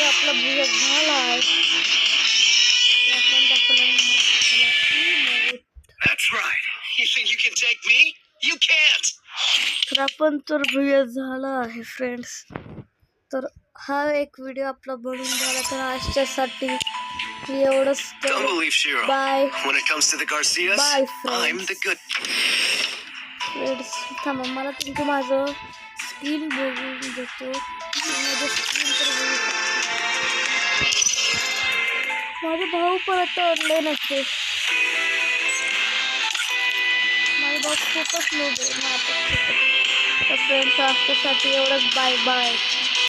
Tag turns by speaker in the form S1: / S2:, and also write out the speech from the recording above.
S1: आपला भुया झाला आहे. आपण दाखवलं
S2: That's right. You think you can take me? You can't.
S1: तर आपण तर भुया झाला आहे फ्रेंड्स. तर हा एक व्हिडिओ आपला बनून झाला. तर आजच्यासाठी एवढंच.
S2: Don't believe Shiro.
S1: Bye.
S2: When it comes to the Garcias,
S1: Bye,
S2: I'm the good.
S1: Friends थांबा, मला तुमचं माझं स्क्रीन बघून देतो. माझं स्क्रीन तर बघू शकतो. माझा भाऊ परत ऑनलाईन असते. माझा भाऊ खूपच लोक आहे. तर फ्रेंड्स आजच्यासाठी एवढंच. Bye bye.